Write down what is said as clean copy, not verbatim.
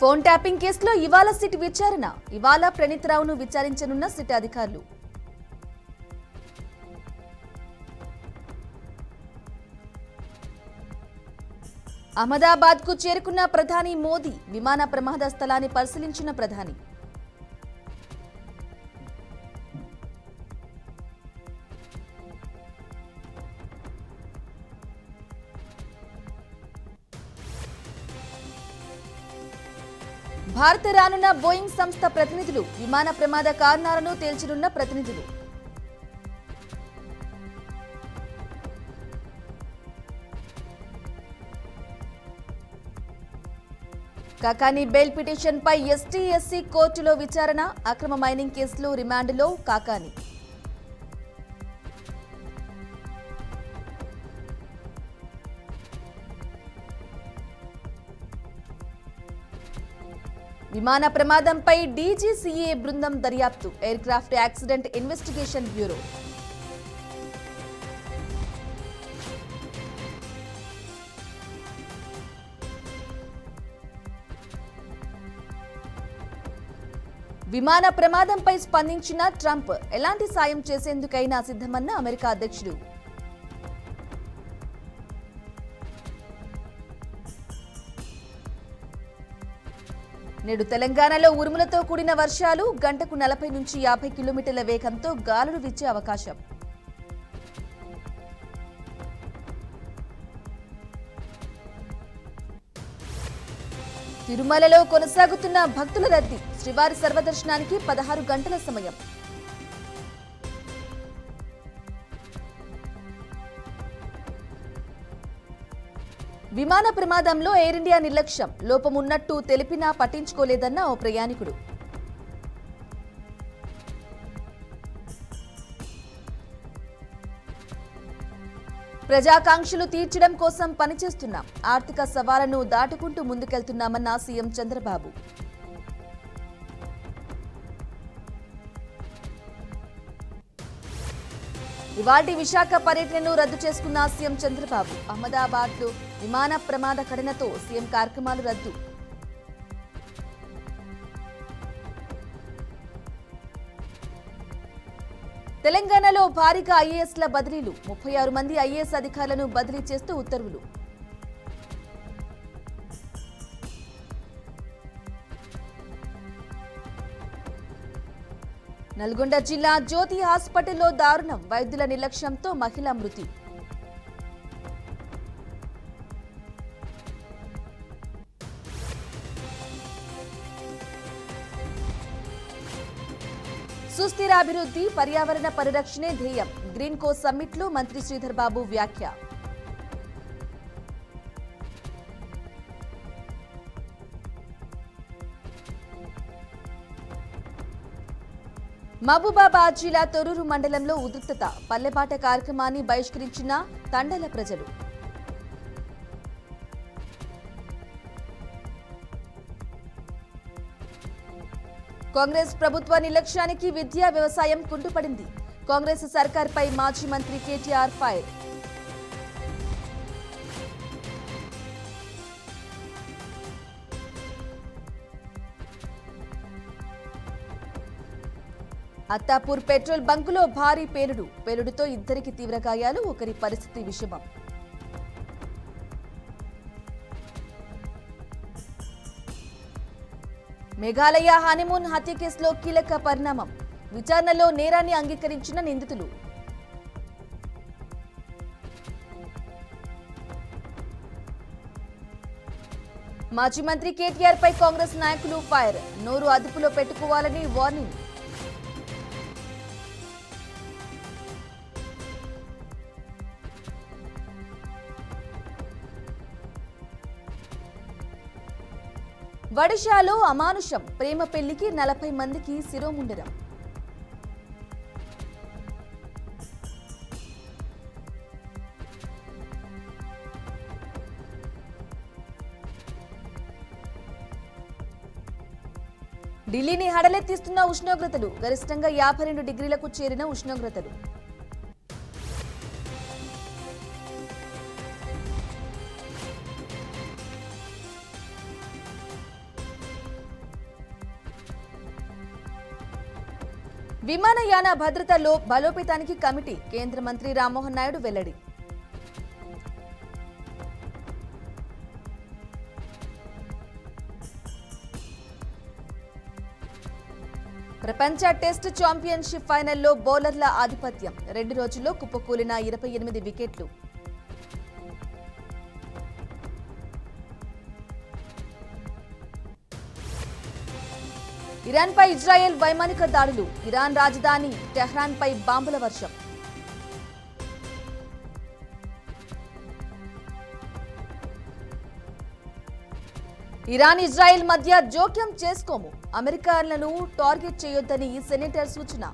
Phone tapping కేసులో ఇవాళ SIT విచారణ. ఇవాళ ప్రణీత్ రావును విచారించనున్న సిట్ అధికారులు. అహ్మదాబాద్ కు చేరుకున్న ప్రధాని మోదీ. విమాన ప్రమాద స్థలాన్ని పరిశీలించిన ప్రధాని. భారత రానున్న బోయింగ్ సంస్థ ప్రతినిధులు. విమాన ప్రమాద కారణాలను తేల్చనున్న ప్రతినిధులు. కాకాని బెయిల్ పిటిషన్ పై ఎస్టీ ఎస్సీ కోర్టులో విచారణ. అక్రమ మైనింగ్ కేసులో రిమాండ్లో కాకాని. విమాన ప్రమాదంపై డీజీసీఏ బృందం దర్యాప్తు. Air craft accident investigation bureau. విమాన ప్రమాదంపై స్పందించిన ట్రంప్. ఎలాంటి సాయం చేసేందుకైనా సిద్ధమన్న అమెరికా అధ్యక్షుడు. నేడు తెలంగాణలో ఉరుములతో కూడిన వర్షాలు. గంటకు 40 నుంచి 50 కిలోమీటర్ల వేగంతో గాలులు వీచే అవకాశం. తిరుమలలో కొనసాగుతున్న భక్తుల రద్దీ. శ్రీవారి సర్వదర్శనానికి 16 గంటల సమయం. విమాన ప్రమాదంలో ఎయిర్ ఇండియా నిర్లక్ష్యం. లోపమున్నట్టు తెలిపినా పట్టించుకోలేదన్న ఓ ప్రయాణికుడు. ప్రజాకాంక్షలు తీర్చడం కోసం పనిచేస్తున్నాం. ఆర్థిక సవాళ్లను దాటుకుంటూ ముందుకెళ్తున్నామన్న సీఎం చంద్రబాబు. ఇవాల్టి విశాఖ పర్యటనను రద్దు చేసుకున్న సీఎం చంద్రబాబు. అహ్మదాబాద్లో విమాన ప్రమాద ఘటనతో సీఎం కార్యక్రమాలు రద్దు. తెలంగాణలో భారీగా ఐఏఎస్ల బదిలీలు. 36 మంది ఐఏఎస్ అధికారులను బదిలీ చేస్తూ ఉత్తర్వులు. నల్గొండ జిల్లా జ్యోతి హాస్పిటల్లో దారుణం. వైద్యుల నిర్లక్ష్యంతో మహిళ మృతి. సుస్థిర అభివృద్ధి, పర్యావరణ పరిరక్షణే ధ్యేయం. గ్రీన్ కో సమ్మిట్లో మంత్రి శ్రీధర్ బాబు వ్యాఖ్య. మహబూబాబాద్ జిల్లా తొర్రూరు మండలంలో ఉద్రిక్తత. పల్లెపాట కార్యక్రమాన్ని బహిష్కరించిన తండల ప్రజలు. కాంగ్రెస్ ప్రభుత్వ నిర్లక్ష్యానికి విద్యా వ్యవసాయం కుంటుపడింది. కాంగ్రెస్ సర్కార్పై మాజీ మంత్రి కేటీఆర్ ఫైర్. అత్తాపూర్ పెట్రోల్ బంకులో భారీ పేలుడు. పేలుడుతో ఇద్దరికి తీవ్ర గాయాలు. ఒకరి పరిస్థితి విషమం. మేఘాలయ హనీమూన్ హత్య కేసులో కీలక పరిణామం. విచారణలో నేరాన్ని అంగీకరించిన నిందితులు. మాజీ మంత్రి కేటీఆర్ పై కాంగ్రెస్ నాయకులు ఫైర్. నోరు అదుపులో పెట్టుకోవాలని వార్నింగ్. ఒడిశాలో అమానుషం. ప్రేమ పెళ్లికి 40 మందికి శిరోముండనం. ఢిల్లీని హడలెత్తిస్తున్న ఉష్ణోగ్రతలు. గరిష్టంగా 52 డిగ్రీలకు చేరిన ఉష్ణోగ్రతలు. విమానయాన భద్రతలో బలోపేతానికి కమిటీ కేంద్ర మంత్రి రామ్మోహన్ నాయుడు వెల్లడి. ప్రపంచ టెస్ట్ ఛాంపియన్షిప్ ఫైనల్లో బౌలర్ల ఆధిపత్యం. 2 రోజుల్లో కుప్పకూలిన 28 వికెట్లు. ఇరాన్పై ఇజ్రాయెల్ వైమానిక దాడులు. ఇరాన్ రాజధాని టెహ్రాన్పై బాంబుల వర్షం. ఇరాన్ ఇజ్రాయెల్ మధ్య జోక్యం చేసుకోము. అమెరికన్లను టార్గెట్ చేయొద్దని సెనేటర్ సూచన.